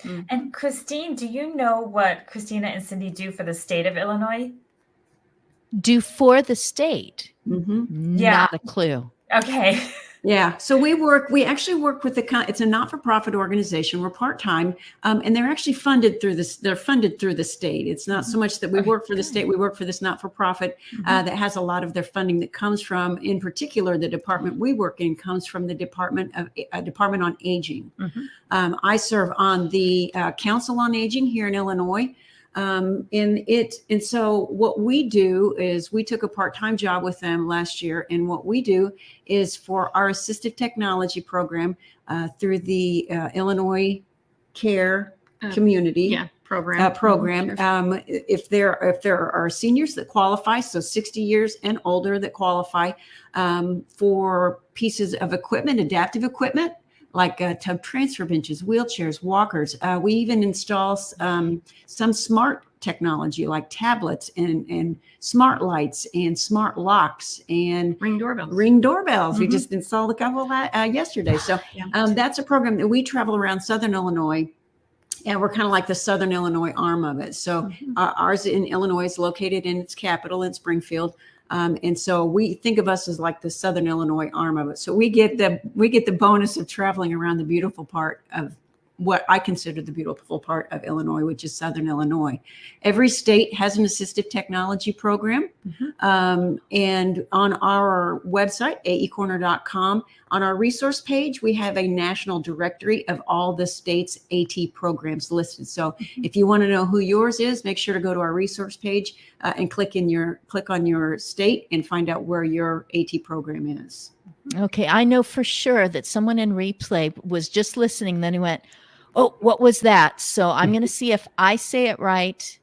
Mm. And Christine, do you know what Christina and Cindy do for the state of Illinois? Do for the state? Mm-hmm. Yeah. Not a clue. Okay. Yeah. So we actually work with it's a not-for-profit organization. We're part-time, and they're actually funded through this. They're funded through the state. It's not so much that we work for the state. We work for this not-for-profit that has a lot of their funding that comes from, in particular, the department we work in comes from the Department on Aging. I serve on the Council on Aging here in Illinois. And so what we do is we took a part-time job with them last year. And what we do is for our assistive technology program through the Illinois Care Community program. If there are seniors that qualify, so 60 years and older that qualify for pieces of equipment, adaptive equipment, like tub transfer benches, wheelchairs, walkers. We even install some smart technology like tablets and smart lights and smart locks and Ring doorbells. We just installed a couple yesterday. So that's a program that we travel around Southern Illinois. And we're kind of like the Southern Illinois arm of it. So ours in Illinois is located in its capital in Springfield. And so we think of us as like the Southern Illinois arm of it. So we get the bonus of traveling around the beautiful part of what I consider the beautiful part of Illinois, which is Southern Illinois. Every state has an assistive technology program. And on our website, aecorner.com, on our resource page, we have a national directory of all the state's AT programs listed. So if you want to know who yours is, make sure to go to our resource page and click on your state and find out where your AT program is. Okay, I know for sure that someone in replay was just listening, then he went, "Oh, what was that?" So I'm going to see if I say it right.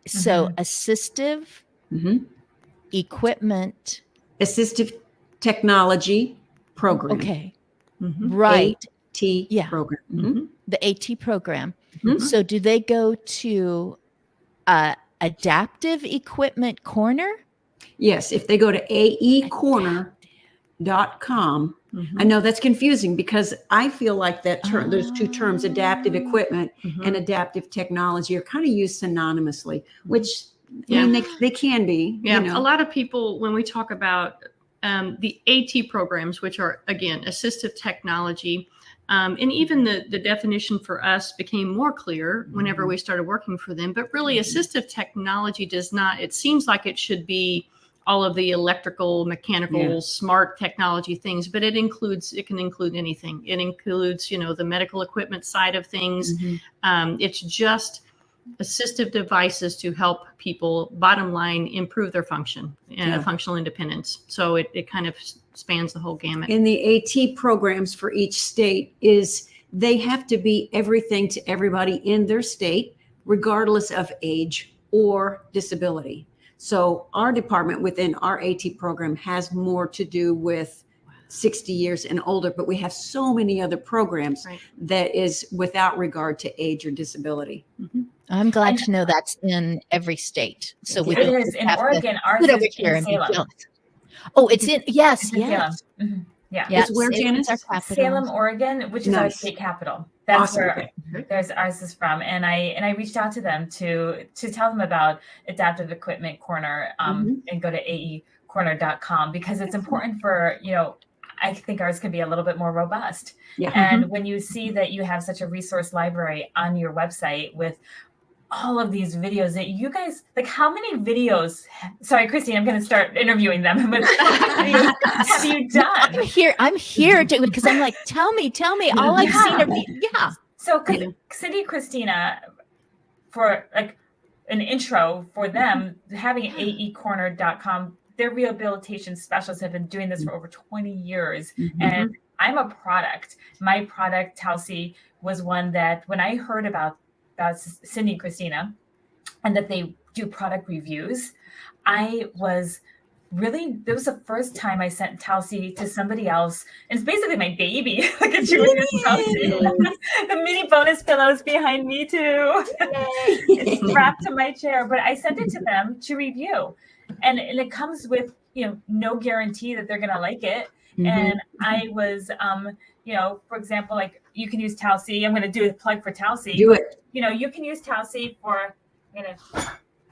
So assistive equipment. Assistive technology program. Okay. Right. AT program. The AT program. So do they go to Adaptive Equipment Corner? Yes. If they go to aecorner.com. I know that's confusing because I feel like that term, those two terms, adaptive equipment and adaptive technology, are kind of used synonymously, which I mean, they can be. Yeah, You know. a lot of people, when we talk about the AT programs, which are, again, assistive technology, and even the definition for us became more clear whenever we started working for them. But really, assistive technology does not, it seems like it should be all of the electrical, mechanical, smart technology things, but it can include anything. It includes, the medical equipment side of things. It's just assistive devices to help people, bottom line, improve their function and functional independence. So it kind of spans the whole gamut. In the AT programs for each state they have to be everything to everybody in their state, regardless of age or disability. So our department within our AT program has more to do with 60 years and older, but we have so many other programs that is without regard to age or disability. I'm glad to know that's in every state. So we it is in Oregon. Ours is in Salem. Oh, it's in yes. Yeah. It's where, Janice? Salem, Oregon, which is our state capital. That's where ours is from. And I reached out to them to tell them about Adaptive Equipment Corner and go to aecorner.com because it's important for, I think ours can be a little bit more robust. And when you see that you have such a resource library on your website with all of these videos that you guys, like how many videos, sorry, Christine, I'm going to start interviewing them, but how many videos have you done? I'm here because I'm like, tell me, all I've seen are, So Cindy, Christina, for like an intro for them, having aecorner.com, their rehabilitation specialists have been doing this for over 20 years. And I'm a product. My product, Tausi, was one that when I heard about Cindy and Christina and that they do product reviews, that was the first time I sent Tausi to somebody else. And it's basically my baby. Look at you with this Tausi. The mini bonus pillows behind me too. It's strapped to my chair, but I sent it to them to review. And it comes with, no guarantee that they're going to like it. And I was, for example, like you can use Tausi. I'm going to do a plug for Tausi. Do it. You can use Tausi for,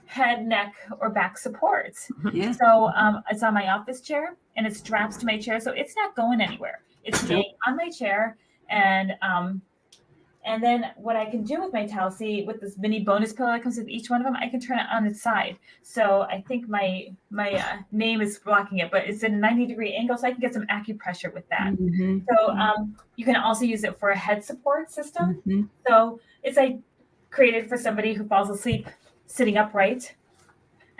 head, neck, or back support. Yeah. So it's on my office chair and it straps to my chair. So it's not going anywhere. It's staying on my chair. And then what I can do with my Tausi, with this mini bonus pillow that comes with each one of them, I can turn it on its side. So I think my name is blocking it, but it's at a 90-degree angle, so I can get some acupressure with that. So you can also use it for a head support system. So it's like created for somebody who falls asleep sitting upright,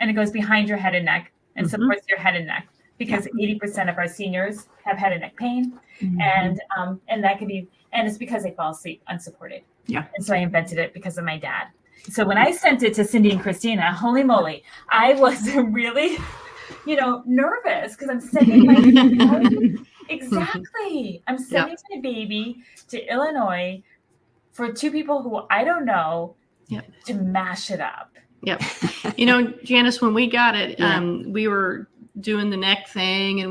and it goes behind your head and neck and supports your head and neck, because 80% of our seniors have head and neck pain, and that can be. And it's because they fall asleep unsupported. Yeah. And so I invented it because of my dad. So when I sent it to Cindy and Christina, holy moly, I was really, nervous because I'm sending my exactly. I'm sending my baby to Illinois for two people who I don't know to mash it up. Yep. Janice, when we got it, we were doing the neck thing and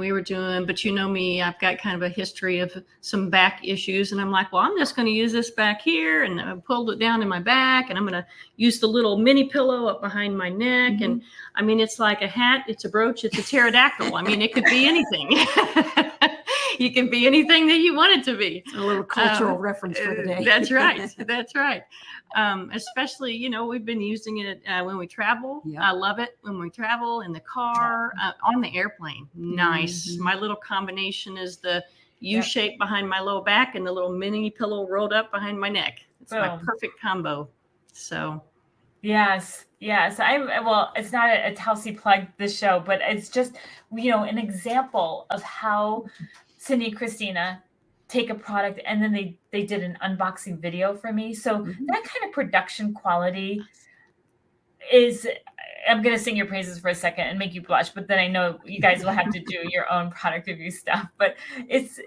but me, I've got kind of a history of some back issues, and I'm like, well, I'm just going to use this back here, and I pulled it down in my back, and I'm going to use the little mini pillow up behind my neck. And I mean, it's like a hat, it's a brooch, it's a pterodactyl. I mean, it could be anything. You can be anything that you want it to be. It's a little cultural reference for the day. That's right. That's right. Especially, we've been using it when we travel. I love it when we travel in the car, on the airplane. Nice. My little combination is the U shape behind my low back and the little mini pillow rolled up behind my neck. It's my perfect combo. So. Yes. It's not a Tausi plug this show, but it's just, an example of how Cindy and Christina take a product and then they did an unboxing video for me. So that kind of production quality is, I'm going to sing your praises for a second and make you blush, but then I know you guys will have to do your own product review stuff, but it's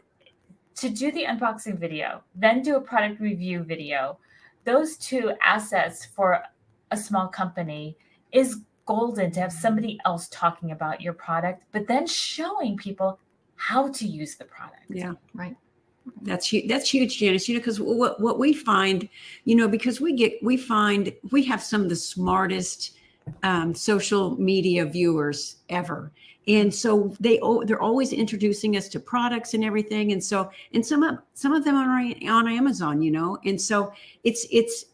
to do the unboxing video, then do a product review video. Those two assets for a small company is golden, to have somebody else talking about your product, but then showing people how to use the product. Yeah, right. That's huge, Janice. Because what we find, because we have some of the smartest social media viewers ever, and so they're always introducing us to products and everything, and some of them are on Amazon, and so it's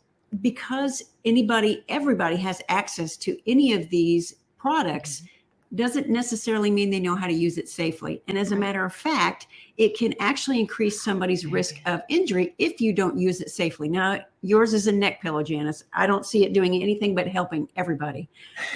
because everybody has access to any of these products. Doesn't necessarily mean they know how to use it safely. And as a matter of fact, it can actually increase somebody's risk of injury if you don't use it safely. Now, yours is a neck pillow, Janice. I don't see it doing anything but helping everybody.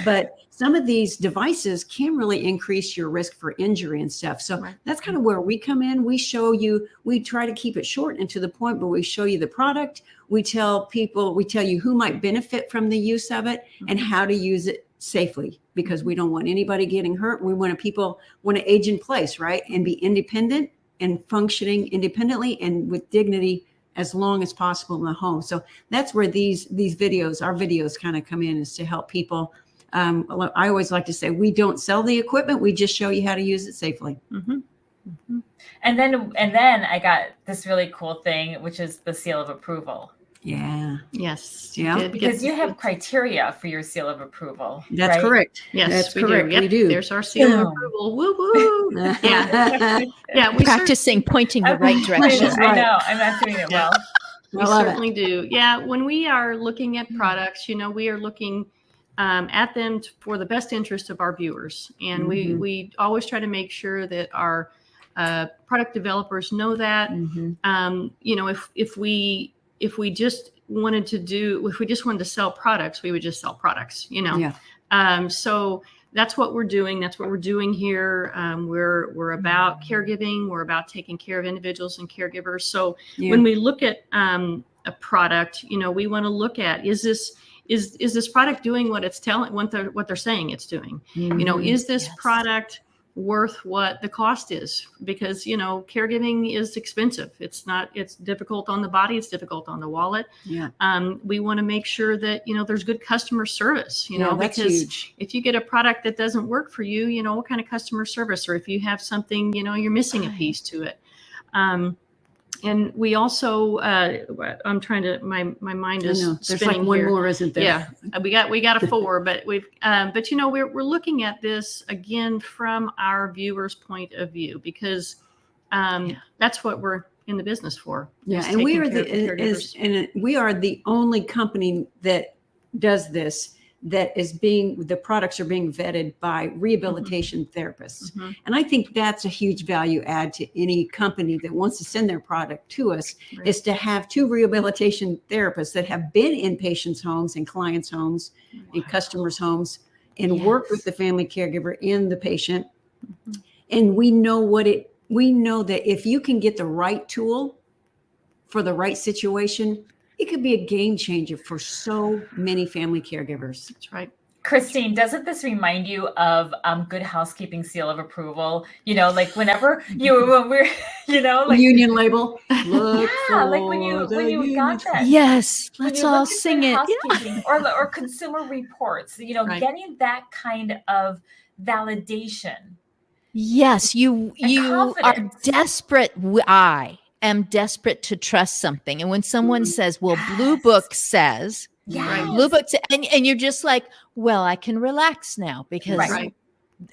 But some of these devices can really increase your risk for injury and stuff. So that's kind of where we come in. We try to keep it short and to the point, but we show you the product. We tell you who might benefit from the use of it and how to use it safely, because we don't want anybody getting hurt. We want people to age in place, right? And be independent and functioning independently and with dignity as long as possible in the home. So that's where our videos kind of come in, is to help people. I always like to say, we don't sell the equipment. We just show you how to use it safely. And then I got this really cool thing, which is the seal of approval. Yeah. Yes. Yeah. Because you have criteria for your seal of approval. That's right? Correct. Yes, that's we correct. do. Yep. We do. There's our seal of approval. Woo woo. Yeah. We practicing pointing the right direction. I know. I'm not doing it well. We certainly do. Yeah. When we are looking at products, we are looking at them for the best interest of our viewers, and we always try to make sure that our product developers know that. If we just wanted to sell products, we would just sell products, So that's what we're doing. That's what we're doing here. We're about caregiving. We're about taking care of individuals and caregivers. So when we look at a product, we want to look at, is this product doing what it's what they're saying it's doing? Is this product worth what the cost is, because, caregiving is expensive. It's difficult on the body. It's difficult on the wallet. Yeah. We want to make sure that, there's good customer service, That's because huge. if you get a product that doesn't work for you, what kind of customer service, or if you have something, you're missing a piece to it. And we also, I'm trying to, my mind is There's spinning like one here. more, isn't there? Yeah, we got a 4, but we're looking at this again from our viewers' point of view, because that's what we're in the business for. Yeah, is and we taking are care of caregivers. we are the only company that does this. The products are being vetted by rehabilitation therapists. Mhm. And I think that's a huge value add to any company that wants to send their product to us, Right. is to have 2 rehabilitation therapists that have been in patients' homes and clients' homes and customers' homes and work with the family caregiver and the patient. Mhm. And we know that if you can get the right tool for the right situation, it could be a game changer for so many family caregivers. That's right. Christine, doesn't this remind you of Good Housekeeping seal of approval? Like whenever when we're, like Union label. Look yeah, like for when you the got that. Yes, When let's you all look at sing Good it. Yeah. Housekeeping or Consumer Reports, Right. getting that kind of validation. Yes, you are confidence. desperate. I am desperate to trust something. And when someone says, well, Blue Yes. Book says, Yes. Blue Book, and you're just like, well, I can relax now because Right. Right.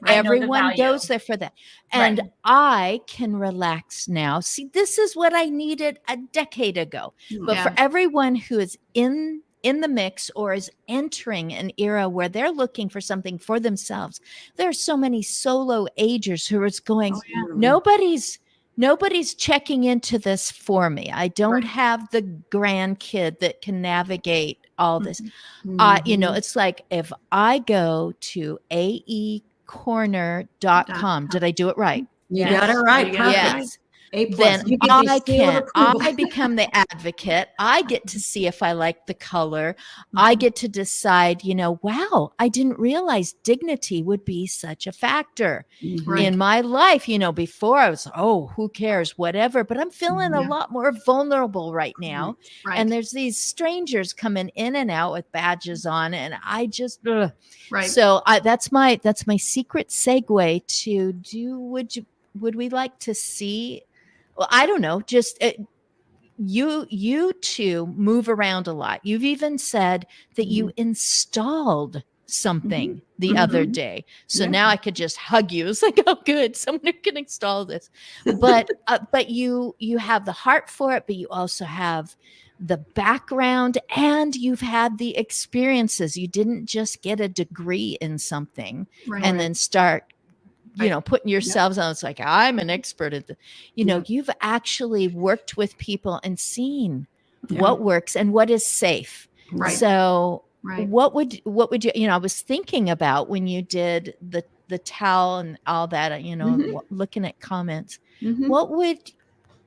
I know the everyone value. goes there for that. And Right. I can relax now. See, this is what I needed a decade ago. But for everyone who is in the mix or is entering an era where they're looking for something for themselves, there are so many solo agers who are going, nobody's checking into this for me. I don't have the grandkid that can navigate all this. It's like if I go to aecorner.com, did I do it right? You got it right. You got it Perfect. Yes. A+. Then You get the seal of approval. I become the advocate. I get to see if I like the color. I get to decide, wow, I didn't realize dignity would be such a factor in my life. Before I was, who cares, whatever, but I'm feeling a lot more vulnerable right now. Right. And there's these strangers coming in and out with badges on, and I just, Right. So that's my secret segue to would we like to see? Well, I don't know. Just you two move around a lot. You've even said that you installed something the other day. So now I could just hug you. It's like, oh, good, someone who can install this. But but you have the heart for it, but you also have the background and you've had the experiences. You didn't just get a degree in something and then start putting yourselves on. It's like, I'm an expert at you've actually worked with people and seen what works and what is safe. Right. So Right. what would you, I was thinking about when you did the towel and all that, looking at comments,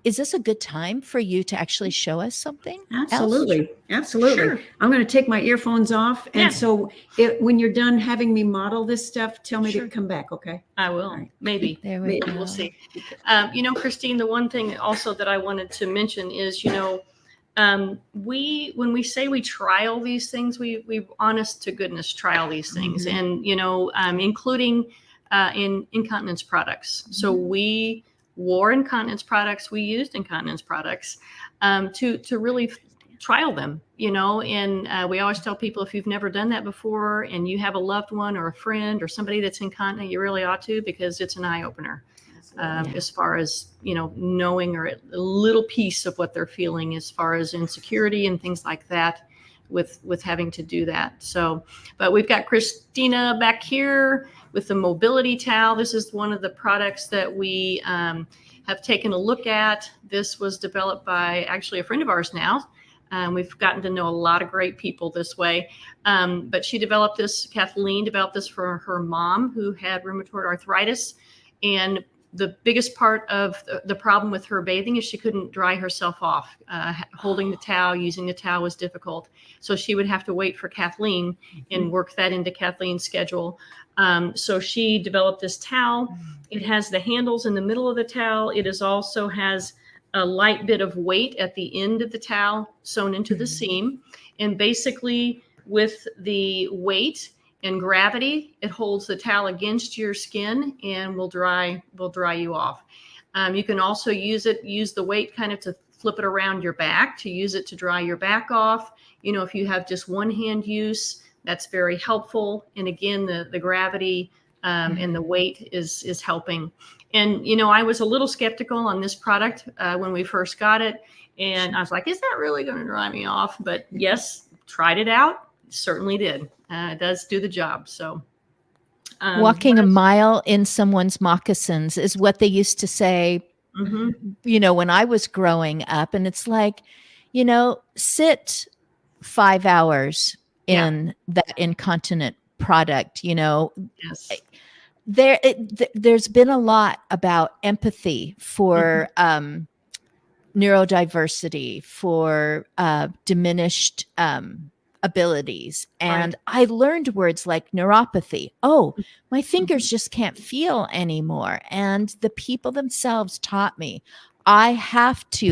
is this a good time for you to actually show us something? Absolutely. Absolutely. Sure. I'm going to take my earphones off. And Yeah. so when you're done having me model this stuff, tell me to come back. Okay. I will. Right. Maybe. There we go. We'll see. Christine, the one thing also that I wanted to mention is, when we say we trial these things, we honest to goodness trial these things, and including in incontinence products. So we wore incontinence products, we used incontinence products to really trial them, and we always tell people, if you've never done that before and you have a loved one or a friend or somebody that's incontinent, you really ought to, because it's an eye opener. As far as knowing, or a little piece of what they're feeling as far as insecurity and things like that with having to do that. So, but we've got Christina back here with the mobility towel. This is one of the products that we have taken a look at. This was developed by actually a friend of ours now. We've gotten to know a lot of great people this way. But Kathleen developed this for her mom who had rheumatoid arthritis. And the biggest part of the problem with her bathing is she couldn't dry herself off. Holding the towel, using the towel was difficult. So she would have to wait for Kathleen and work that into Kathleen's schedule. So she developed this towel. It has the handles in the middle of the towel. It is also has a light bit of weight at the end of the towel sewn into the seam. And basically with the weight and gravity, it holds the towel against your skin and will dry you off. You can also use the weight kind of to flip it around your back, to use it to dry your back off. You know, if you have just one hand use, that's very helpful. And again, the gravity and the weight is helping. And, you know, I was a little skeptical on this product when we first got it. And I was like, is that really going to dry me off? But yes, tried it out. Certainly did. It does do the job. So walking a mile in someone's moccasins is what they used to say, you know, when I was growing up. And it's like, you know, sit 5 hours in that incontinent product, you know. Yes. There's been a lot about empathy for neurodiversity, for diminished abilities. And I learned words like neuropathy. Oh, my fingers just can't feel anymore. And the people themselves taught me, I have to,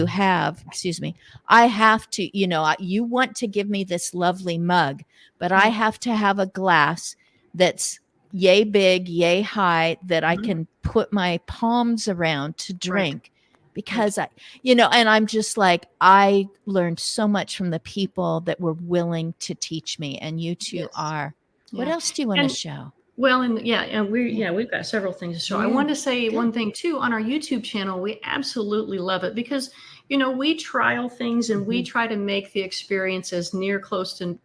you know, you want to give me this lovely mug, but I have to have a glass that's yay big, yay high, that I can put my palms around to drink. Because I, you know, and I'm just like, I learned so much from the people that were willing to teach me, and you two are. What else do you want to show? Well, and we've got several things to show. I want to say one thing too. On our YouTube channel, we absolutely love it because, you know, we trial things and we try to make the experience as near close to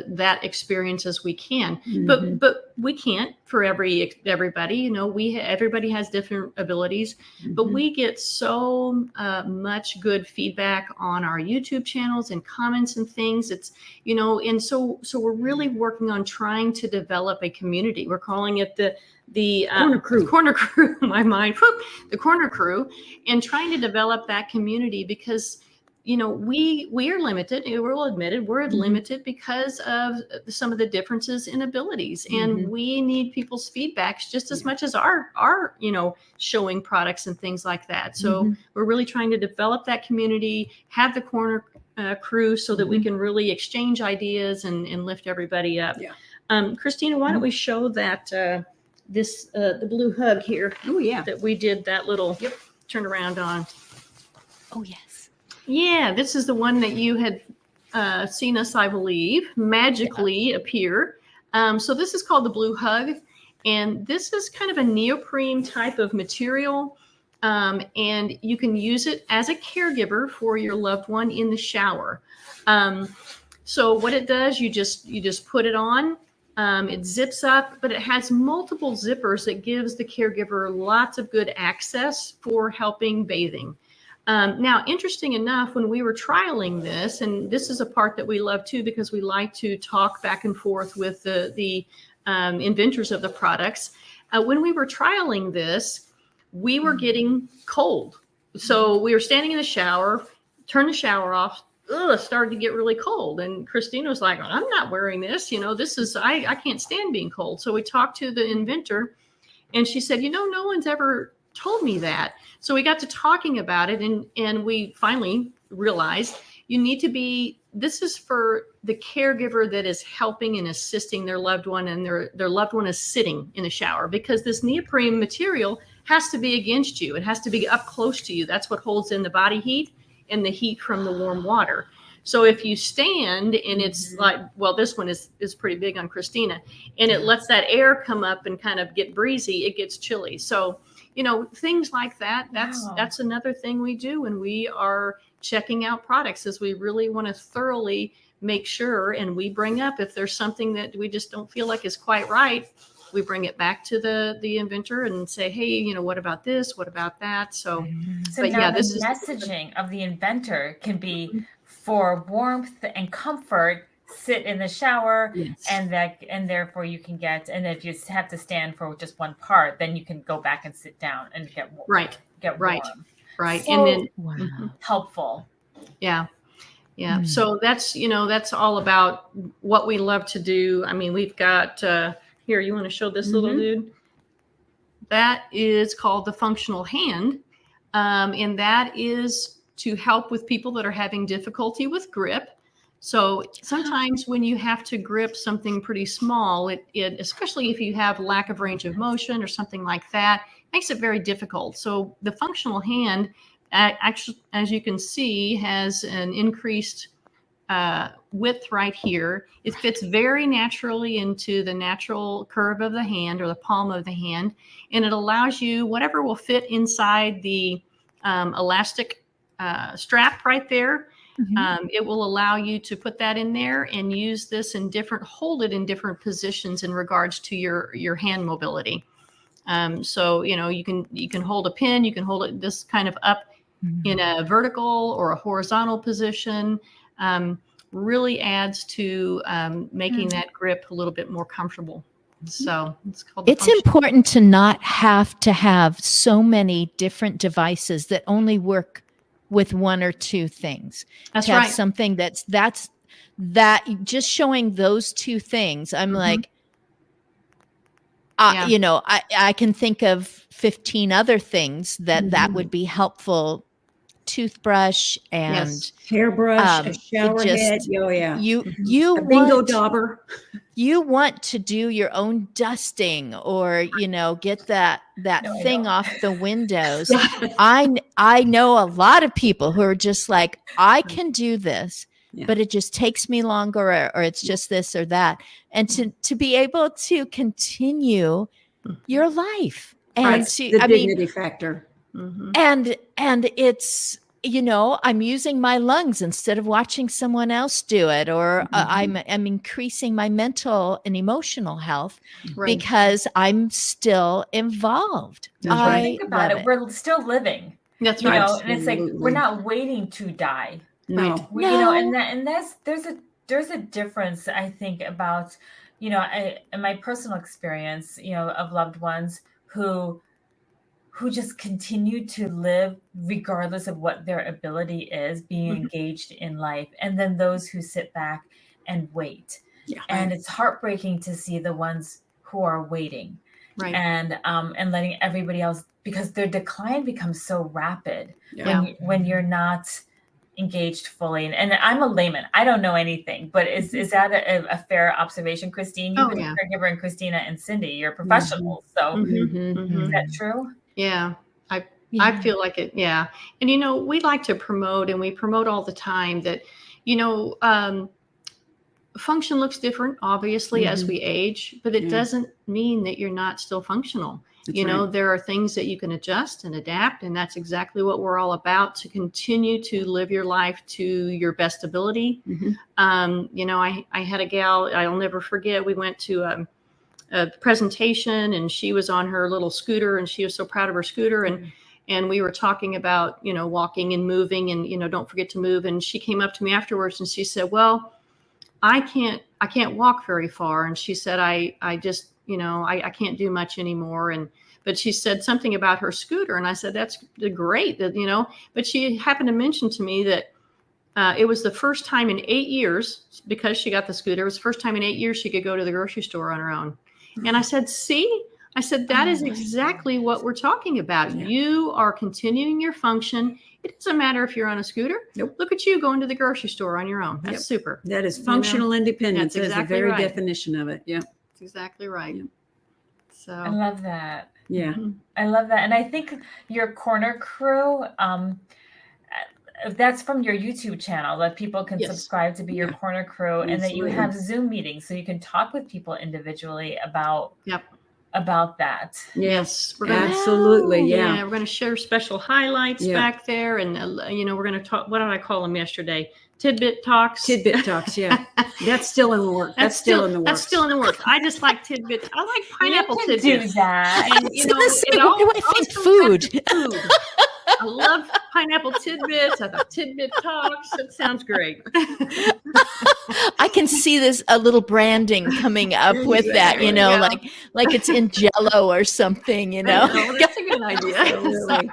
that experience as we can. But we can't for everybody. You know, everybody has different abilities, but we get so much good feedback on our YouTube channels and comments and things. It's, you know, and so we're really working on trying to develop a community. We're calling it the Corner Crew, my mind, the Corner Crew, and trying to develop that community because, you know, we are limited. We'll admit it. We're limited because of some of the differences in abilities, and we need people's feedbacks just as much as our you know, showing products and things like that. So we're really trying to develop that community, have the Corner Crew, so that we can really exchange ideas and lift everybody up. Christina, why don't we show that the blue hug here? Oh yeah, that we did that little turn around on. Oh yes. Yeah, this is the one that you had seen us, I believe, magically appear. So this is called the Blue Hug, and this is kind of a neoprene type of material, and you can use it as a caregiver for your loved one in the shower. So what it does, you just put it on. It zips up, but it has multiple zippers that gives the caregiver lots of good access for helping bathing. Now, interesting enough, when we were trialing this, and this is a part that we love too, because we like to talk back and forth with the inventors of the products. When we were trialing this, we were getting cold. So we were standing in the shower, turned the shower off, it started to get really cold. And Christina was like, I'm not wearing this. You know, this is, I can't stand being cold. So we talked to the inventor, and she said, you know, no one's ever told me that. So we got to talking about it, and we finally realized this is for the caregiver that is helping and assisting their loved one, and their loved one is sitting in the shower, because this neoprene material has to be against you. It has to be up close to you. That's what holds in the body heat and the heat from the warm water. So if you stand and it's like, well, this one is pretty big on Christina, and it lets that air come up and kind of get breezy, it gets chilly. So, you know, things like that, that's another thing we do when we are checking out products, is we really want to thoroughly make sure, and we bring up if there's something that we just don't feel like is quite right, we bring it back to the inventor and say, hey, you know, what about this? What about that? So but now yeah, the messaging of the inventor can be for warmth and comfort, sit in the shower, Yes. and therefore you can get, and if you have to stand for just one part, then you can go back and sit down and get warm. Right. Warm. Right. So And then, Wow. helpful. yeah. Yeah. Mm. So that's all about what we love to do. I mean, we've got, here, you want to show this little dude? That is called the functional hand. And that is to help with people that are having difficulty with grip. So sometimes when you have to grip something pretty small, it especially if you have lack of range of motion or something like that, makes it very difficult. So the functional hand, actually, as you can see, has an increased width right here. It fits very naturally into the natural curve of the hand or the palm of the hand, and it allows you whatever will fit inside the elastic strap right there. It will allow you to put that in there and use this hold it in different positions in regards to your hand mobility. So you can hold a pin, you can hold it this kind of up in a vertical or a horizontal position. Really adds to making that grip a little bit more comfortable. So it's called. It's important to not have to have so many different devices that only work with one or two things. That's to have right. something that just showing those two things. I'm like, I can think of 15 other things that would be helpful. Toothbrush and hairbrush, a shower head. Oh yeah. You a bingo dauber. You want to do your own dusting or get that thing off the windows. I know a lot of people who are just like, I can do this, but it just takes me longer or it's just this or that. And to be able to continue your life and the dignity factor. And it's, I'm using my lungs instead of watching someone else do it, or I'm increasing my mental and emotional health because I'm still involved. Think about it. We're still living. That's right. And it's like, we're not waiting to die. No. There's a difference, I think, about, in my personal experience, of loved ones who just continue to live regardless of what their ability is, being engaged in life. And then those who sit back and wait. Yeah. And it's heartbreaking to see the ones who are waiting and letting everybody else, because their decline becomes so rapid when you're not engaged fully. And I'm a layman. I don't know anything, but is that a fair observation, Christine? You've been a caregiver, and Christina and Cindy, you're professionals. So is that true? Yeah, I feel like it. Yeah. And, we like to promote, and we promote all the time that, function looks different, obviously, as we age, but it doesn't mean that you're not still functional. That's there are things that you can adjust and adapt. And that's exactly what we're all about, to continue to live your life to your best ability. I had a gal, I'll never forget, we went to a presentation, and she was on her little scooter, and she was so proud of her scooter. And we were talking about, walking and moving, and, don't forget to move. And she came up to me afterwards and she said, well, I can't walk very far. And she said, I just, I can't do much anymore. But she said something about her scooter. And I said, that's great that, but she happened to mention to me that it was the first time in 8 years, because she got the scooter, it was the first time in 8 years she could go to the grocery store on her own. And I said, that is exactly what we're talking about. Yeah. You are continuing your function. It doesn't matter if you're on a scooter. Nope. Look at you going to the grocery store on your own. That's super. That is functional independence. That's exactly the very right. definition of it. Yeah. That's exactly right. Yeah. So I love that. Yeah. I love that. And I think your corner crew, that's from your YouTube channel, that people can subscribe to be your corner crew. Absolutely. And that you have Zoom meetings so you can talk with people individually about that. Yes, absolutely. Yeah. We're going to share special highlights back there. And, we're going to talk, what did I call them yesterday? Tidbit talks. Yeah. That's still in the works. That's still in the works. That's still in the works. I just like tidbits. I like pineapple tidbits. Do that. And, what do I think? Food. I love pineapple tidbits. I thought tidbit talks. It sounds great. I can see this a little branding coming up with that, you know, like it's in Jello or something, you know. That's a good idea. Really.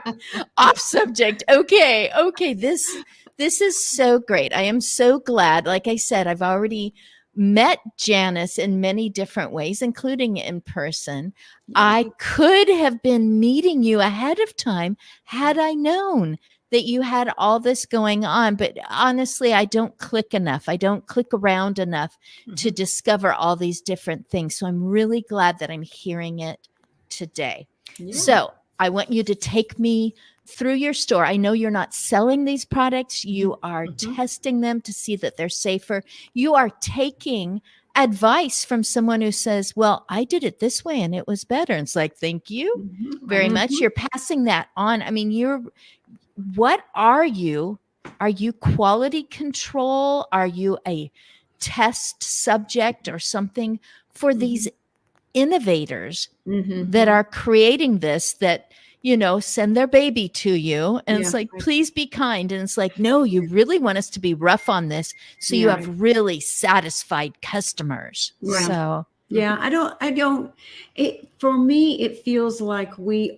Off subject. Okay. This is so great. I am so glad. Like I said, I've already met Janice in many different ways, including in person. I could have been meeting you ahead of time had I known that you had all this going on. But honestly, I don't click enough. I don't click around enough to discover all these different things. So I'm really glad that I'm hearing it today. Yeah. So I want you to take me through your store. I know you're not selling these products. You are testing them to see that they're safer. You are taking advice from someone who says, well, I did it this way and it was better. And it's like, thank you very much. You're passing that on. I mean, what are you? Are you quality control? Are you a test subject or something for these innovators that are creating this, that, you know, send their baby to you and it's like, please be kind. And it's like, no, you really want us to be rough on this. So you have really satisfied customers. Right. So for me, it feels like we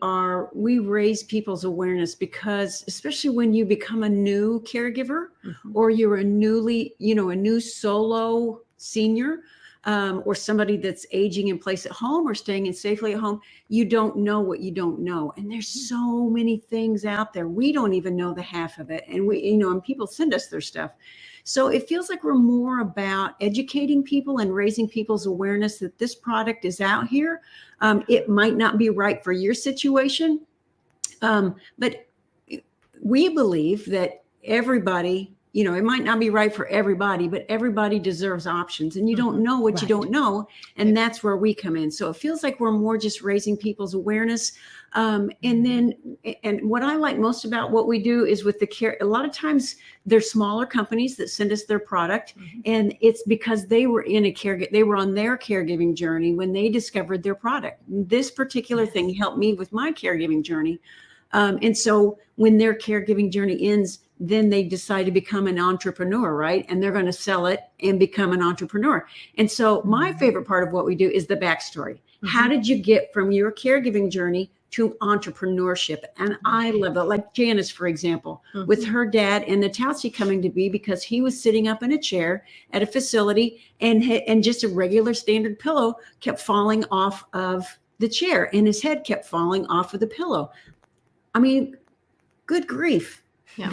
raise people's awareness, because especially when you become a new caregiver or you're a new solo senior, or somebody that's aging in place at home or staying in safely at home, you don't know what you don't know. And there's so many things out there. We don't even know the half of it. And and people send us their stuff. So it feels like we're more about educating people and raising people's awareness that this product is out here. It might not be right for your situation, but we believe that everybody, it might not be right for everybody, but everybody deserves options, and you don't know what you don't know. And that's where we come in. So it feels like we're more just raising people's awareness. And what I like most about what we do is with the care, a lot of times there's smaller companies that send us their product, and it's because they were on their caregiving journey when they discovered their product. This particular thing helped me with my caregiving journey. And so when their caregiving journey ends, then they decide to become an entrepreneur, right? And they're going to sell it and become an entrepreneur. And so my favorite part of what we do is the backstory. How did you get from your caregiving journey to entrepreneurship? And I love that. Like Janice, for example, with her dad and Natasha coming to be because he was sitting up in a chair at a facility and just a regular standard pillow kept falling off of the chair and his head kept falling off of the pillow. I mean, good grief. Yeah.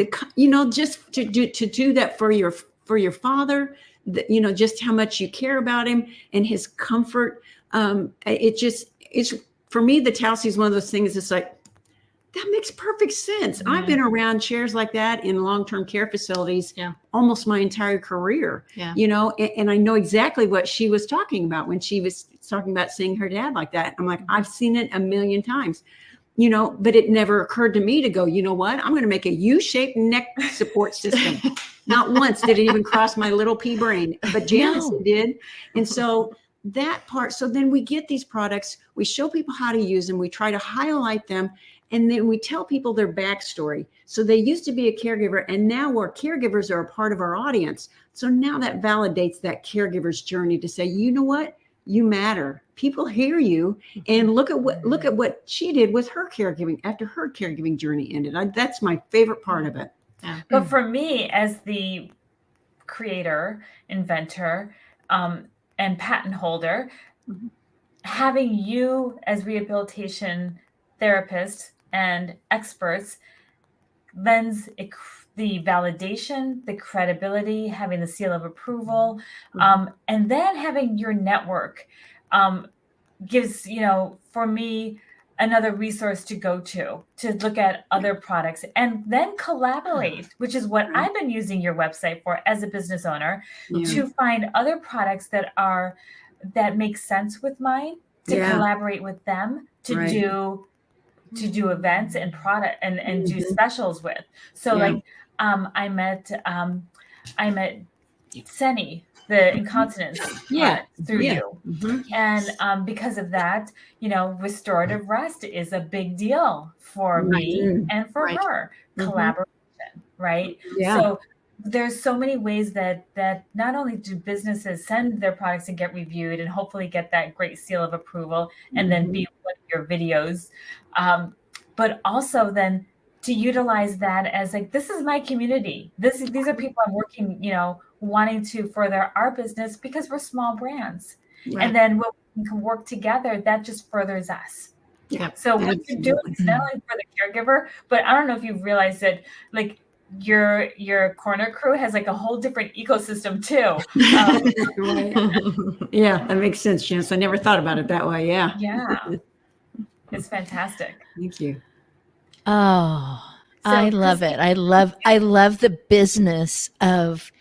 Just to do that for your father, just how much you care about him and his comfort. It's for me, the Tausi is one of those things. It's like, that makes perfect sense. I've been around chairs like that in long-term care facilities almost my entire career, and I know exactly what she was talking about when she was talking about seeing her dad like that. I'm like, I've seen it a million times. But it never occurred to me to go, you know what? I'm going to make a U-shaped neck support system. Not once did it even cross my little pea brain, but Janice did. And so that part, so then we get these products, we show people how to use them, we try to highlight them, and then we tell people their backstory. So they used to be a caregiver, and now our caregivers are a part of our audience. So now that validates that caregiver's journey to say, you know what? You matter. People hear you, and look at what she did with her caregiving after her caregiving journey ended. That's my favorite part of it. Yeah. But for me, as the creator, inventor, and patent holder, having you as rehabilitation therapists and experts lends the validation, the credibility, having the seal of approval, and then having your network gives, for me, another resource to go to look at other products and then collaborate, which is what I've been using your website for as a business owner, to find other products that make sense with mine, to collaborate with them, to do events and product and do specials with. So I met Senny, the incontinence through you. And because of that, restorative rest is a big deal for me and for her. Collaboration, right? Yeah. So there's so many ways that not only do businesses send their products and get reviewed and hopefully get that great seal of approval and then be one of your videos, but also then to utilize that as like, this is my community. These are people I'm working, wanting to further our business because we're small brands. Right. And then when we can work together, that just furthers us. Yeah. So what you're doing is not only for the caregiver, but I don't know if you've realized that like your corner crew has like a whole different ecosystem too. Yeah, that makes sense, Janice. I never thought about it that way. Yeah. Yeah. It's fantastic. Thank you. Oh, So, I love it. I love the business of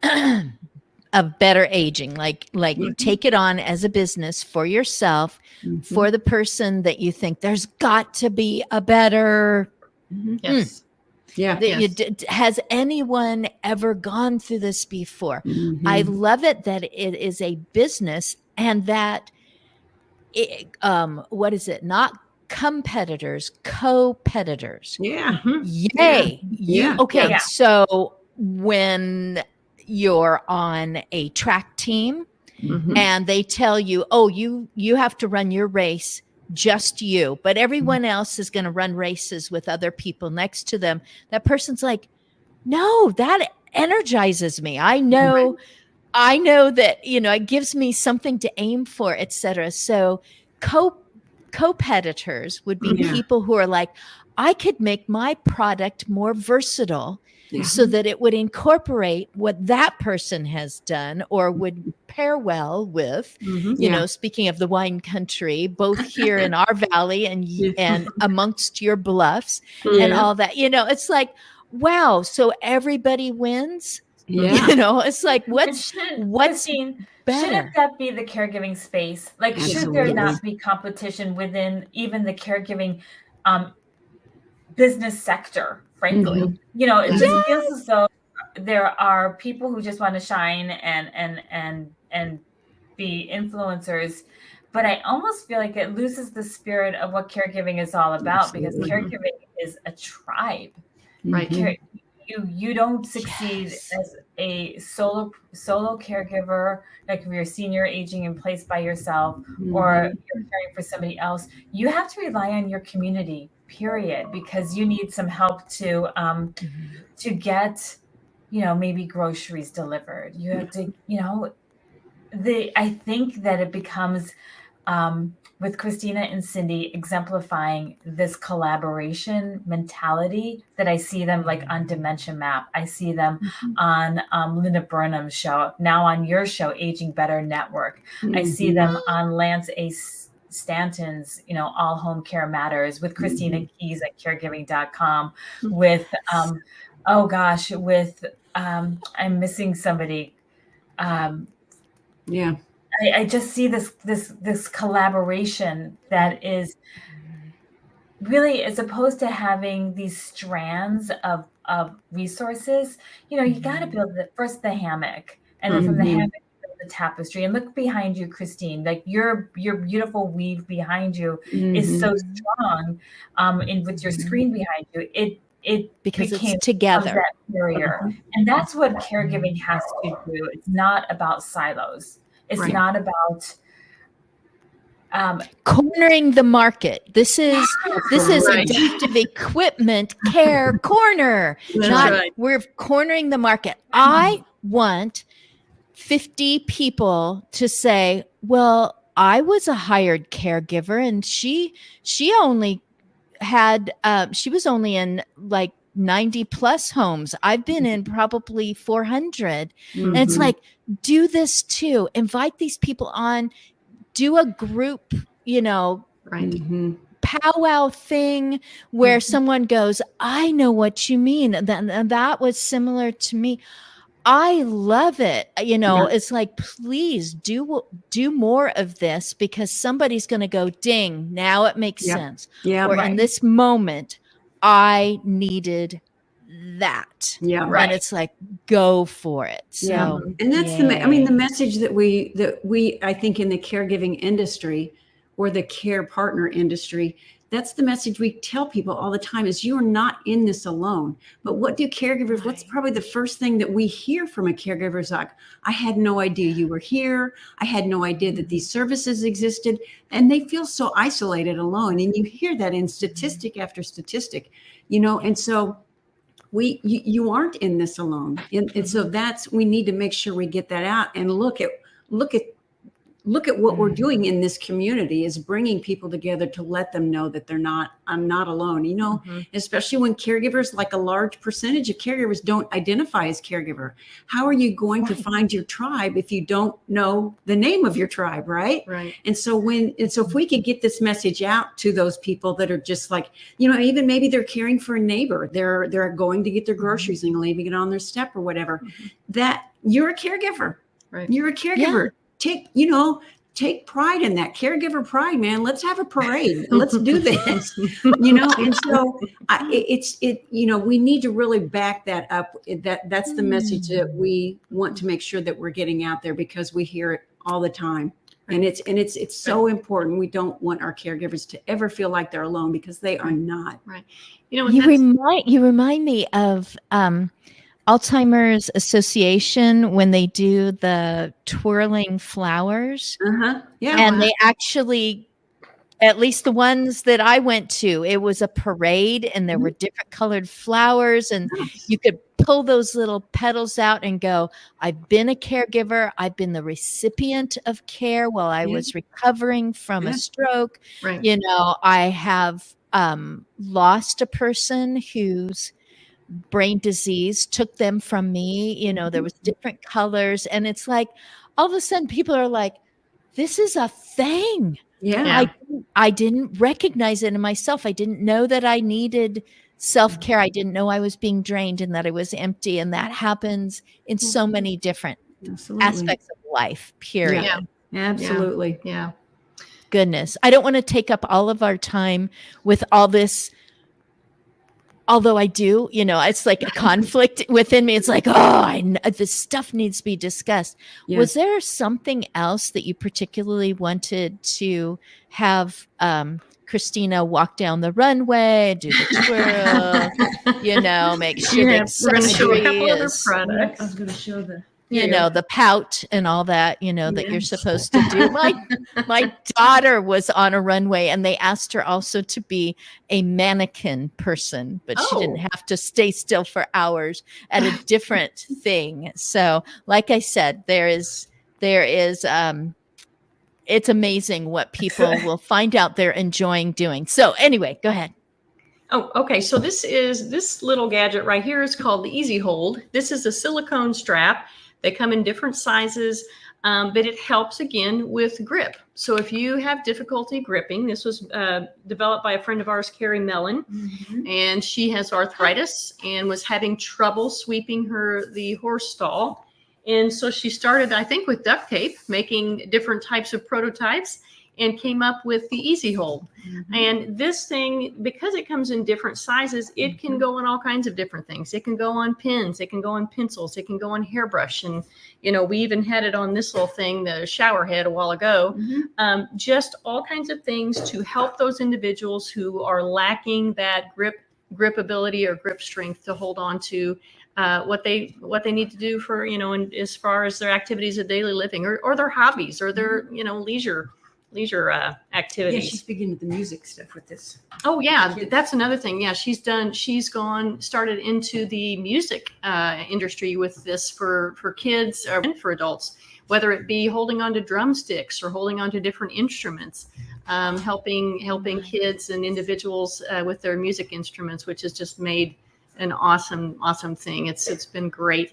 better aging. Like you take it on as a business for yourself, for the person that you think there's got to be a better. Yes. Yeah. Has anyone ever gone through this before? I love it that it is a business and that what is it? Not competitors, co-peditors. Yeah. Yay. Yeah. Okay. Yeah. So when you're on a track team and they tell you, oh, you have to run your race, just you, but everyone else is going to run races with other people next to them. That person's like, no, that energizes me. I know that, it gives me something to aim for, etc. So co-peditors would be people who are like, I could make my product more versatile so that it would incorporate what that person has done or would pair well with, speaking of the wine country, both here in our valley and amongst your bluffs and all that, it's like, wow. So everybody wins. Yeah. It's like, what's Christine, better? Shouldn't that be the caregiving space? Like, should there not be competition within even the caregiving business sector, frankly? It just feels as though there are people who just want to shine and be influencers, but I almost feel like it loses the spirit of what caregiving is all about because caregiving is a tribe. Right. You don't succeed as a solo caregiver, like if you're a senior aging in place by yourself or you're caring for somebody else. You have to rely on your community, period, because you need some help to get, maybe groceries delivered. You have to, I think that it becomes with Christina and Cindy exemplifying this collaboration mentality that I see them like on Dementia Map. I see them on Linda Burnham's show, now on your show, Aging Better Network. I see them on Lance A. Stanton's, All Home Care Matters, with Christina Keys at caregiving.com, with, I'm missing somebody. I just see this collaboration that is really, as opposed to having these strands of resources, you got to build first the hammock, and then from the hammock the tapestry. And look behind you, Christine, like your beautiful weave behind you is so strong, and with your screen behind you, it because became it's together that barrier. And that's what caregiving has to do. It's not about silos. It's not about cornering the market. This is adaptive equipment care corner. We're cornering the market. I want 50 people to say, well, I was a hired caregiver and she only had she was only in like 90 plus homes. I've been in probably 400. And it's like, do this too. Invite these people on, do a group, powwow thing where someone goes, I know what you mean. That was similar to me. I love it. It's like, please do more of this because somebody's going to go, ding, now it makes sense. Yeah. Or in this moment, I needed that. Yeah. And it's like, go for it. So, and that's the message that we, I think in the caregiving industry or the care partner industry, that's the message we tell people all the time is you are not in this alone. But what do caregivers, what's probably the first thing that we hear from a caregiver is like, I had no idea you were here. I had no idea that these services existed. And they feel so isolated, alone. And you hear that in statistic after statistic, and so you aren't in this alone. And so we need to make sure we get that out and look at what we're doing in this community is bringing people together to let them know that I'm not alone, especially when caregivers, like a large percentage of caregivers don't identify as caregiver. How are you going to find your tribe if you don't know the name of your tribe? Right. And so if we could get this message out to those people that are just like, even maybe they're caring for a neighbor, they're going to get their groceries and leaving it on their step or whatever, that you're a caregiver. You're a caregiver. Yeah. Take pride in that caregiver pride, man. Let's have a parade. Let's do this, and so we need to really back that up. That's the message that we want to make sure that we're getting out there because we hear it all the time. And it's so important. We don't want our caregivers to ever feel like they're alone because they are not. Right. You remind me of, Alzheimer's Association when they do the twirling flowers. Yeah. And they actually, at least the ones that I went to, it was a parade and there were different colored flowers and you could pull those little petals out and go, I've been a caregiver. I've been the recipient of care while I was recovering from a stroke. I have lost a person whose brain disease took them from me. There was different colors. And it's like, all of a sudden people are like, this is a thing. Yeah. I didn't recognize it in myself. I didn't know that I needed self-care. I didn't know I was being drained and that I was empty. And that happens in so many different aspects of life, period. Yeah. Absolutely. Yeah. Goodness. I don't want to take up all of our time with all this. Although I do, it's like a conflict within me. It's like, this stuff needs to be discussed. Yes. Was there something else that you particularly wanted to have Christina walk down the runway, do the twirl, make sure that we're going to show a couple other products. I was going to show the the pout and all that, that you're supposed to do. My daughter was on a runway and they asked her also to be a mannequin person, but she didn't have to stay still for hours at a different thing. So like I said, there is it's amazing what people will find out they're enjoying doing. So anyway, go ahead. Oh, okay. So this little gadget right here is called the Easy Hold. This is a silicone strap. They come in different sizes, but it helps again with grip. So if you have difficulty gripping, this was developed by a friend of ours, Carrie Mellon, and she has arthritis and was having trouble sweeping the horse stall. And so she started, I think, with duct tape, making different types of prototypes and came up with the Easy Hold. And this thing, because it comes in different sizes, it can go on all kinds of different things. It can go on pins, it can go on pencils, it can go on hairbrush. And, we even had it on this little thing, the shower head a while ago, just all kinds of things to help those individuals who are lacking that grip ability or grip strength to hold on to what they need to do for, and as far as their activities of daily living or their hobbies or their, leisure activities. Yeah, she's beginning the music stuff with this. Oh yeah, that's another thing. Yeah, she's started into the music industry with this for kids and for adults, whether it be holding onto drumsticks or holding onto different instruments, helping kids and individuals with their music instruments, which has just made an awesome thing. It's been great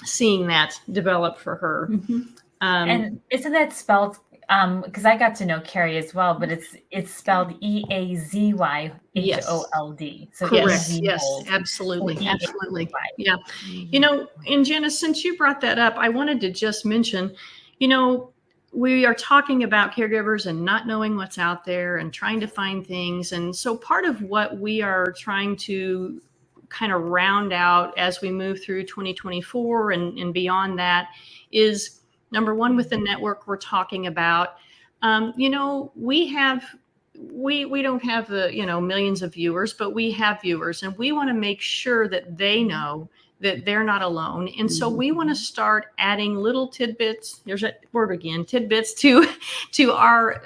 seeing that develop for her. And isn't that spelled? Because I got to know Carrie as well, but it's spelled EAZYHOLD. So correct. Yes, absolutely. Yeah. And Jenna, since you brought that up, I wanted to just mention, we are talking about caregivers and not knowing what's out there and trying to find things. And so part of what we are trying to kind of round out as we move through 2024 and beyond that is, number one, with the network we're talking about, we have we don't have the, millions of viewers, but we have viewers, and we want to make sure that they know that they're not alone. And so we want to start adding little tidbits. There's that word again, tidbits to our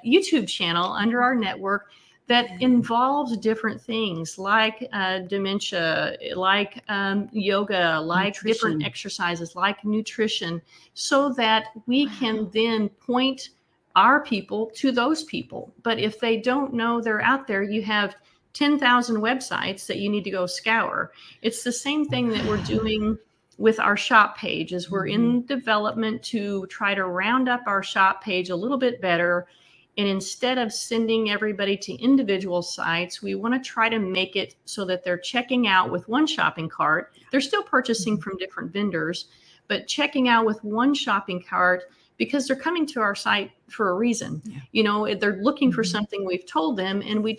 YouTube channel under our network that involves different things like dementia, like yoga, like different exercises, like nutrition, so that we can then point our people to those people. But if they don't know they're out there, you have 10,000 websites that you need to go scour. It's the same thing that we're doing with our shop page. As we're in development to try to round up our shop page a little bit better. And instead of sending everybody to individual sites, we want to try to make it so that they're checking out with one shopping cart. They're still purchasing from different vendors, but checking out with one shopping cart, because they're coming to our site for a reason. They're looking for something we've told them, and we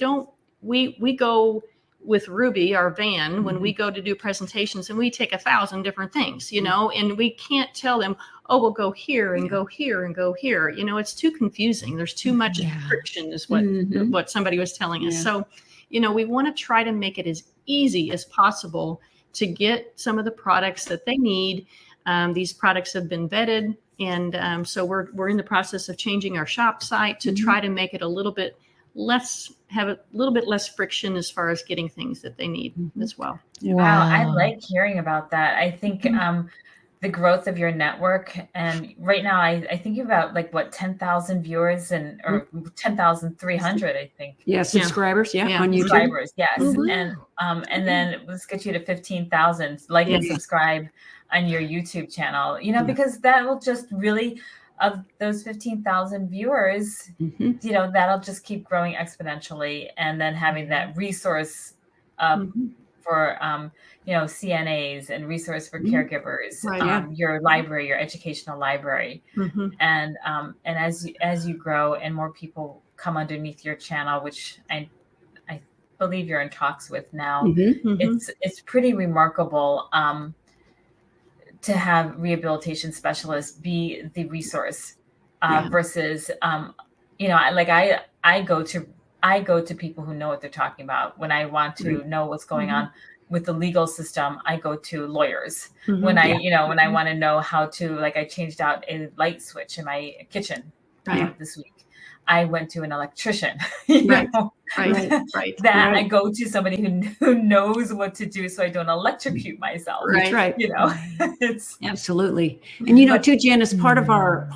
go with Ruby, our van, when we go to do presentations, and we take 1,000 different things, and we can't tell them, oh, we'll go here and go here and go here. It's too confusing. There's too much friction is what somebody was telling us. So, we want to try to make it as easy as possible to get some of the products that they need. These products have been vetted. And so we're in the process of changing our shop site to try to make it a little bit less friction as far as getting things that they need as well. Wow, I like hearing about that. I think the growth of your network, and right now I think about 10,000 viewers or 10,300, I think. Yeah, subscribers. Yeah, on YouTube. Subscribers, yes. And then let's get you to 15,000. Like and subscribe on your YouTube channel. Because that will just really, of those 15,000 viewers, that'll just keep growing exponentially, and then having that resource for CNAs and resource for caregivers, your library, your educational library, and as you grow and more people come underneath your channel, which I believe you're in talks with now, it's pretty remarkable to have rehabilitation specialists be the resource versus I go to people who know what they're talking about. When I want to know what's going on with the legal system, I go to lawyers. When I want to know how to, I changed out a light switch in my kitchen this week, I went to an electrician. I go to somebody who knows what to do, so I don't electrocute myself. It's absolutely. And too, Janice, part of our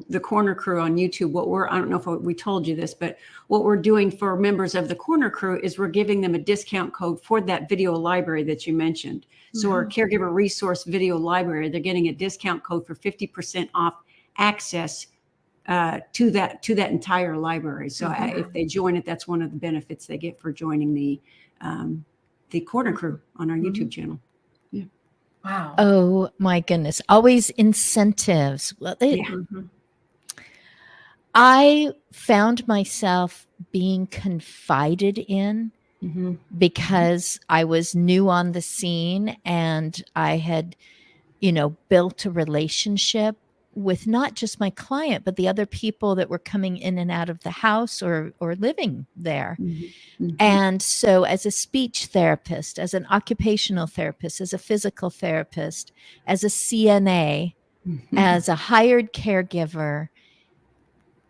the Corner Crew on YouTube, I don't know if we told you this, but what we're doing for members of the Corner Crew is we're giving them a discount code for that video library that you mentioned. So our caregiver resource video library, they're getting a discount code for 50% off access to that entire library. So if they join it, that's one of the benefits they get for joining the Corner Crew on our YouTube channel. Yeah. Wow. Oh my goodness. Always incentives. Well, I found myself being confided in because I was new on the scene, and I had, built a relationship with not just my client, but the other people that were coming in and out of the house or living there. And so as a speech therapist, as an occupational therapist, as a physical therapist, as a CNA, as a hired caregiver,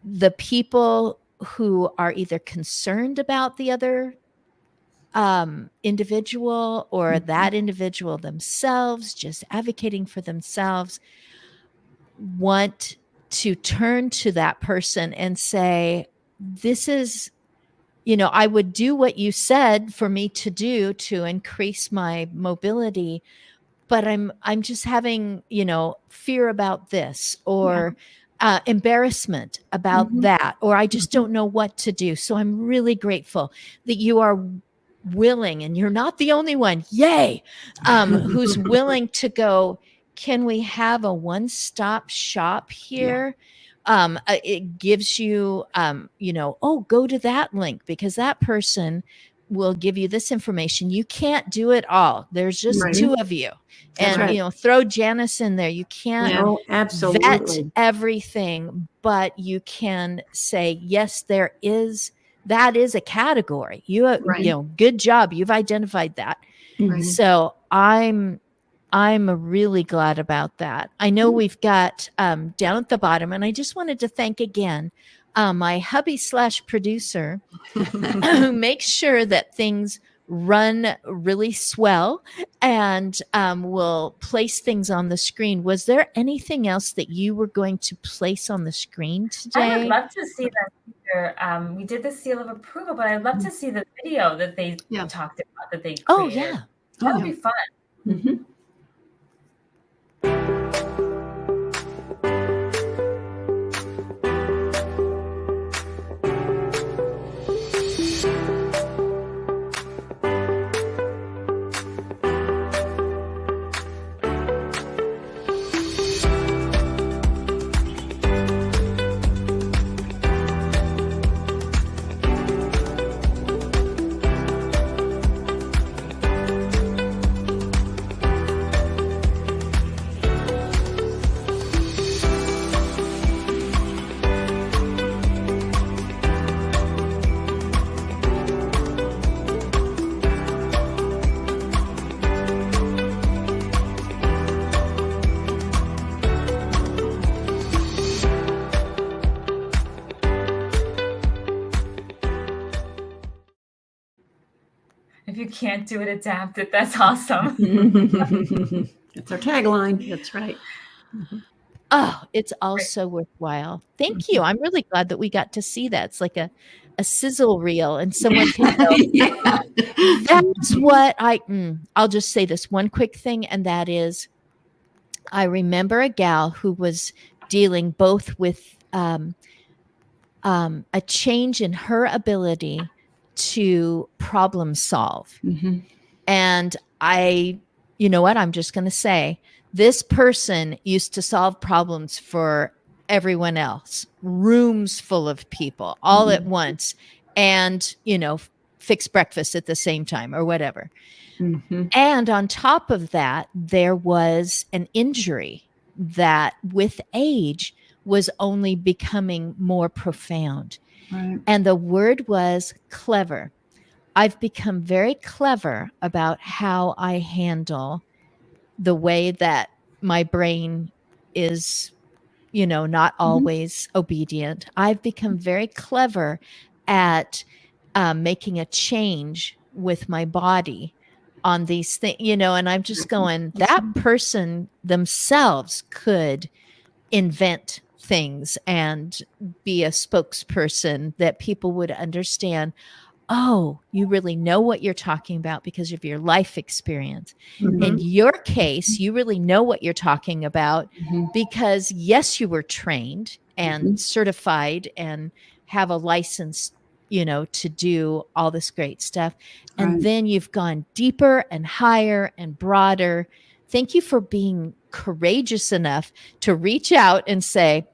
the people who are either concerned about the other individual or that individual themselves, just advocating for themselves, want to turn to that person and say, this is, I would do what you said for me to do to increase my mobility, but I'm just having, fear about this, or embarrassment about that, or I just don't know what to do. So I'm really grateful that you are willing, and you're not the only one, yay, who's willing to go, can we have a one-stop shop here? It gives you, go to that link, because that person will give you this information. You can't do it all. There's just Right. 2 of you. That's And, right. throw Janice in there. You can't Oh, vet absolutely. everything, but you can say, yes, that is a category. Right. Good job. You've identified that. Mhm. So I'm really glad about that. I know we've got down at the bottom, and I just wanted to thank again my hubby / producer who makes sure that things run really swell and will place things on the screen. Was there anything else that you were going to place on the screen today? I would love to see that feature. We did the seal of approval, but I'd love to see the video that they Yeah. talked about, that they created. Oh, yeah. That would be fun. Mhm. If you can't do it, adapt it. That's awesome. That's our tagline. That's right. Oh, it's all so worthwhile. Thank you. I'm really glad that we got to see that. It's like a sizzle reel, and someone can go, Yeah. that's what I'll just say this one quick thing, and that is, I remember a gal who was dealing both with a change in her ability to problem solve. Mhm. And you know what? I'm just going to say, this person used to solve problems for everyone else, rooms full of people all at once, and, fix breakfast at the same time or whatever. Mhm. And on top of that, there was an injury that with age was only becoming more profound. Right. And the word was clever. I've become very clever about how I handle the way that my brain is, not always obedient. I've become very clever at making a change with my body on these things, and I'm just going, that person themselves could invent things and be a spokesperson that people would understand. Oh, you really know what you're talking about because of your life experience. Mhm. In your case, you really know what you're talking about Mhm. because, yes, you were trained and certified and have a license, to do all this great stuff. And Right. then you've gone deeper and higher and broader. Thank you for being courageous enough to reach out and say,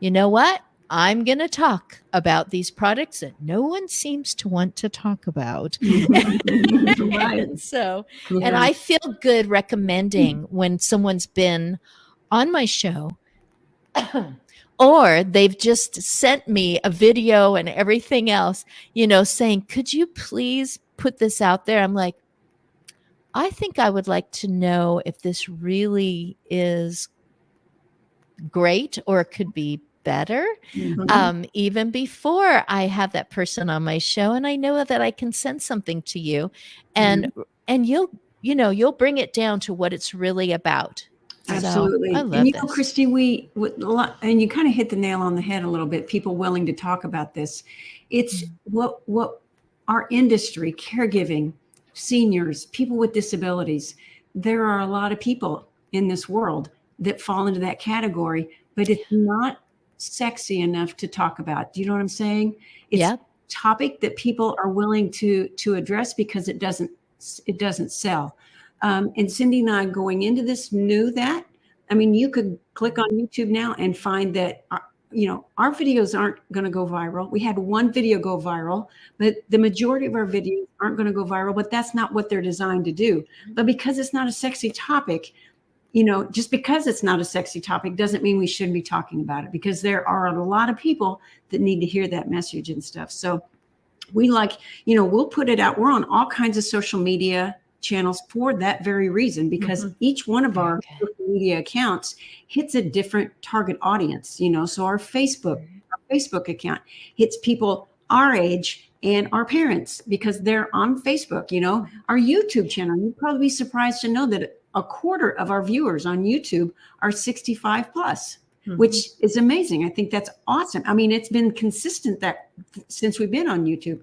you know what? I'm going to talk about these products that no one seems to want to talk about. Right. And so, Yeah. and I feel good recommending when someone's been on my show or they've just sent me a video and everything else, saying, could you please put this out there? I'm like, I think I would like to know if this really is great or it could be better. Mhm. Even before I have that person on my show, and I know that I can send something to you, and you'll bring it down to what it's really about. Absolutely. So I love And this. Christy, and you kind of hit the nail on the head a little bit. People willing to talk about this. It's what our industry, caregiving, seniors, people with disabilities. There are a lot of people in this world that fall into that category, but it's not sexy enough to talk about. Do you know what I'm saying? It's Yep. a topic that people are willing to address because it doesn't sell. And Cindy and I going into this knew that. I mean, you could click on YouTube now and find that our videos aren't going to go viral. We had one video go viral, but the majority of our videos aren't going to go viral, but that's not what they're designed to do. But because it's not a sexy topic, just because it's not a sexy topic doesn't mean we shouldn't be talking about it, because there are a lot of people that need to hear that message and stuff. So we we'll put it out. We're on all kinds of social media channels for that very reason, because each one of our social media accounts hits a different target audience, so our Facebook account hits people our age and our parents because they're on Facebook. Our YouTube channel, you'd probably be surprised to know that a quarter of our viewers on YouTube are 65 plus, which is amazing. I think that's awesome. I mean, it's been consistent that since we've been on YouTube.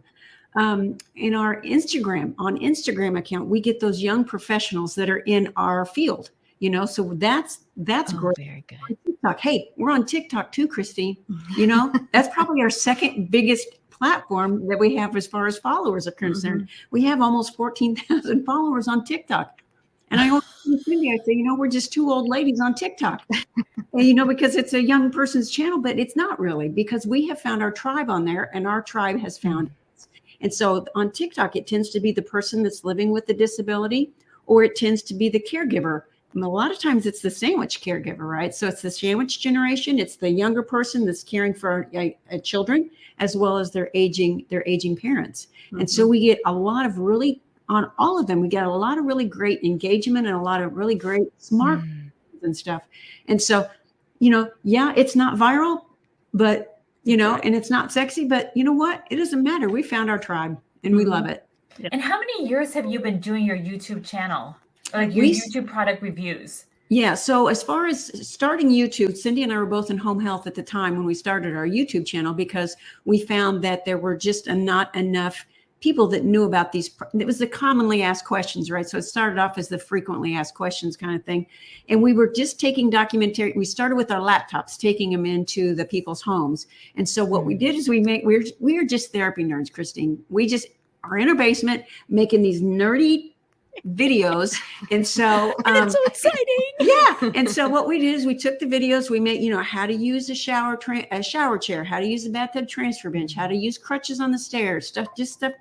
In our Instagram account, we get those young professionals that are in our field, so that's great. Very good. TikTok. Hey, we're on TikTok too, Christine. That's probably our second biggest platform that we have as far as followers are concerned. We have almost 14,000 followers on TikTok. And I always Cindy, I say, we're just two old ladies on TikTok, because it's a young person's channel, but it's not really, because we have found our tribe on there and our tribe has found us. And so on TikTok, it tends to be the person that's living with the disability, or it tends to be the caregiver. And a lot of times it's the sandwich caregiver, right? So it's the sandwich generation. It's the younger person that's caring for children, as well as their aging parents. And so we get a lot of on all of them, we get a lot of really great engagement and a lot of really great smart and stuff. And so, it's not viral, but, and it's not sexy, but you know what? It doesn't matter. We found our tribe and we love it. And how many years have you been doing your YouTube channel? Like your YouTube product reviews? Yeah. So as far as starting YouTube, Cindy and I were both in home health at the time when we started our YouTube channel, because we found that there were just not enough people that knew about these. It was the commonly asked questions, right? So it started off as the frequently asked questions kind of thing. And we were just taking documentary. We started with our laptops, taking them into the people's homes. And so what we did is we're just therapy nerds, Christine. We just are in our basement making these nerdy videos. And so it's so exciting. Yeah. And so what we did is we took the videos, we made, how to use a shower chair, how to use the bathtub transfer bench, how to use crutches on the stairs,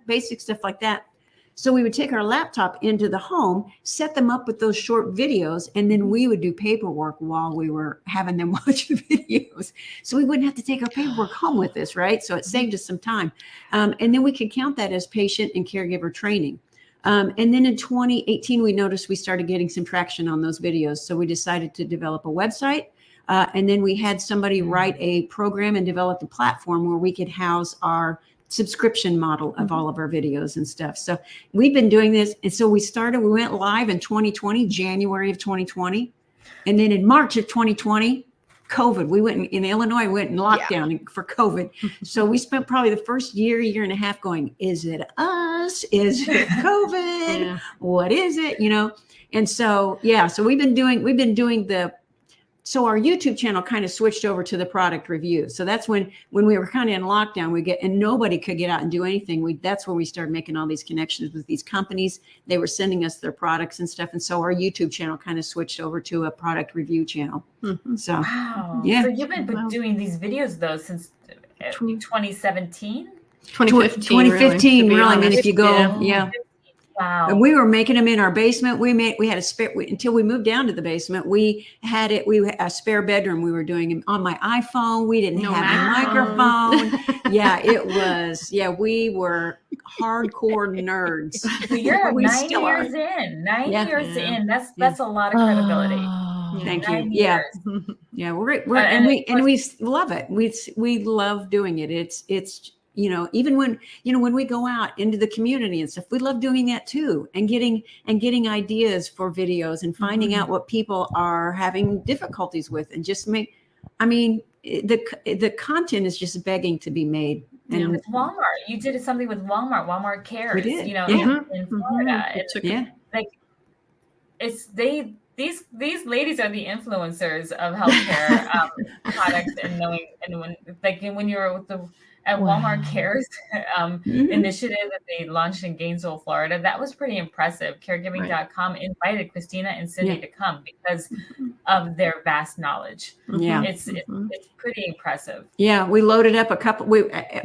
basic stuff like that. So we would take our laptop into the home, set them up with those short videos, and then we would do paperwork while we were having them watch the videos. So we wouldn't have to take our paperwork home with us, right? So it saved us some time. And then we could count that as patient and caregiver training. And then in 2018, we noticed we started getting some traction on those videos. So we decided to develop a website. And then we had somebody write a program and develop a platform where we could house our subscription model of all of our videos and stuff. So we've been doing this. And so we went live in 2020, January of 2020. And then in March of 2020, COVID, we went in Illinois, we went in lockdown for COVID. So we spent probably the first year and a half going, is it us? Is it COVID? What is it? And so, so we've been doing so our YouTube channel kind of switched over to the product review. So that's when we were kind of in lockdown, and nobody could get out and do anything. That's where we started making all these connections with these companies. They were sending us their products and stuff. And so our YouTube channel kind of switched over to a product review channel. So, wow. Yeah. So you've been doing these videos though, since 2017? 2015, really. I mean, if you go, Wow. And we were making them in our basement. We had a spare, until we moved down to the basement, we had a spare bedroom. We were doing them on my iPhone. We didn't have a microphone. We were hardcore nerds. So you're 9 years in. 9 years in. That's a lot of credibility. Thank you. 9 years. And we love it. We love doing it. It's even when we go out into the community and stuff, we love doing that too, and getting ideas for videos and finding out what people are having difficulties with, and just the content is just begging to be made. And with Walmart, you did something with Walmart. Walmart Cares, we did. In Florida. These ladies are the influencers of healthcare products, and knowing, and when you're with at Wow. Walmart Cares initiative that they launched in Gainesville, Florida. That was pretty impressive. Caregiving.com invited Christina and Cindy to come because of their vast knowledge. Yeah. It's pretty impressive. Yeah, we loaded up a couple.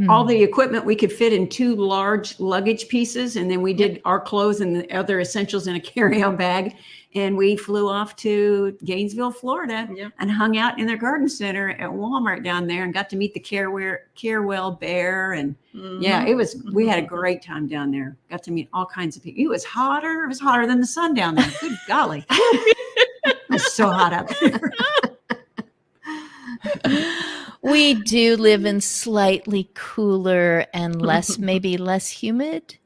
All the equipment we could fit in 2 large luggage pieces, and then we did our clothes and the other essentials in a carry-on bag, and we flew off to Gainesville, Florida, and hung out in their garden center at Walmart down there, and got to meet the Carewell bear, and yeah, it was. We had a great time down there. Got to meet all kinds of people. It was hotter. It was hotter than the sun down there. Good golly, it was so hot out there. We do live in slightly cooler and maybe less humid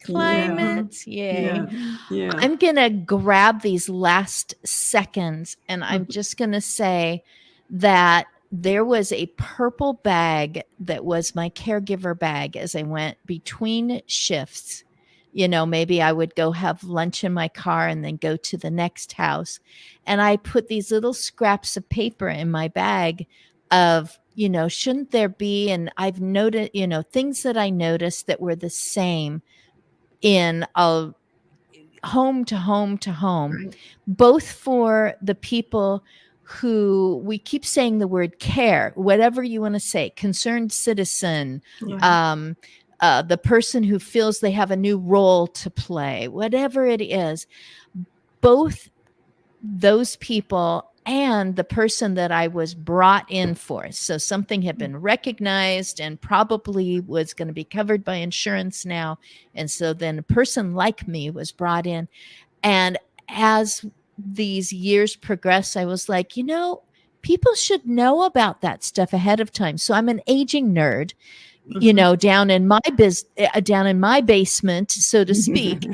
climates. Yay. Yeah. I'm going to grab these last seconds, and I'm just going to say that there was a purple bag that was my caregiver bag as I went between shifts. Maybe I would go have lunch in my car and then go to the next house. And I put these little scraps of paper in my bag of, shouldn't there be? And I've noted, things that I noticed that were the same in a home to home to home, both for the people who we keep saying the word care, whatever you want to say, concerned citizen, the person who feels they have a new role to play, whatever it is, both those people and the person that I was brought in for. So something had been recognized and probably was going to be covered by insurance now. And so then a person like me was brought in. And as these years progressed, I was like, people should know about that stuff ahead of time. So I'm an aging nerd. Down in my basement, so to speak,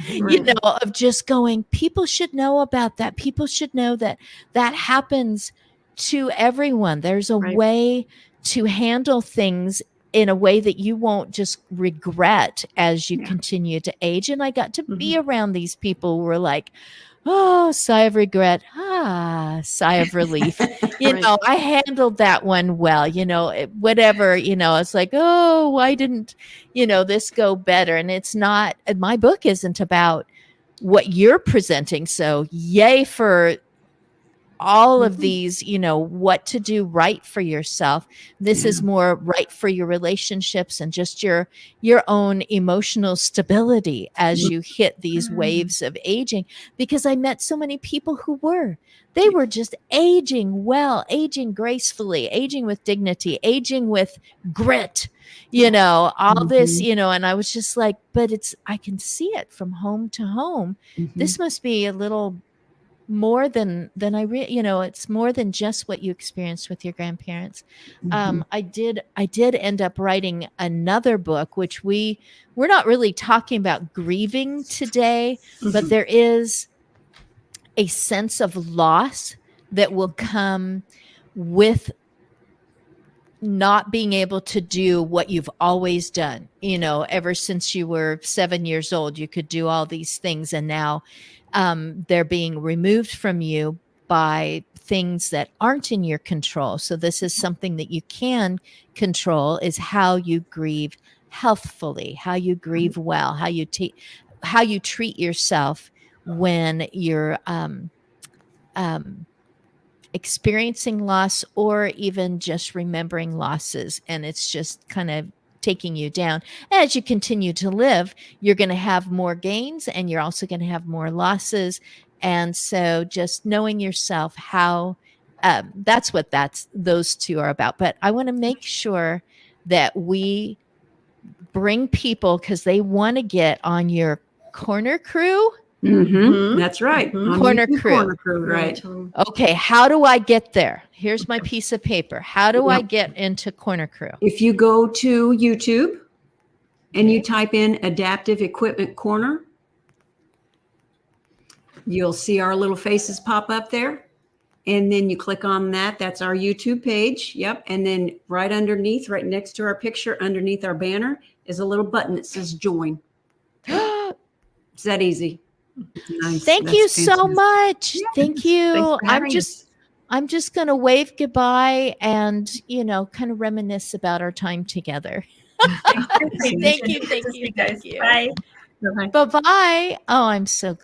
of just going, people should know about that. People should know that happens to everyone. There's a way to handle things in a way that you won't just regret as you continue to age. And I got to be around these people who were like, oh, sigh of regret. Sigh of relief. I handled that one well, whatever, it's like, oh, why didn't, this go better? And it's not, my book isn't about what you're presenting. So yay for all of these, what to do right for yourself. This is more right for your relationships and just your own emotional stability as you hit these waves of aging. Because I met so many people who were just aging well, aging gracefully, aging with dignity, aging with grit, all this, and I was just like, but I can see it from home to home. This must be a little more than it's more than just what you experienced with your grandparents. I did end up writing another book, which we're not really talking about grieving today, but there is a sense of loss that will come with not being able to do what you've always done. Ever since you were 7 years old, you could do all these things, and now they're being removed from you by things that aren't in your control. So this is something that you can control, is how you grieve healthfully, how you grieve well, how you treat yourself when you're experiencing loss, or even just remembering losses. And it's just kind of taking you down. As you continue to live, you're going to have more gains, and you're also going to have more losses. And so just knowing yourself, how that's what those two are about. But I want to make sure that we bring people, because they want to get on your corner crew. That's right. Corner crew. Right. Okay. How do I get there? Here's my piece of paper. How do I get into Corner Crew? If you go to YouTube and you type in Adaptive Equipment Corner, you'll see our little faces pop up there. And then you click on that. That's our YouTube page. Yep. And then right underneath, right next to our picture, underneath our banner, is a little button that says join. It's that easy. Nice. Thank you so much. Yeah. Thank you. I'm I'm just going to wave goodbye and, kind of reminisce about our time together. Thank you. Thank you. Guys. Bye. Bye-bye. Bye-bye. Oh, I'm so glad.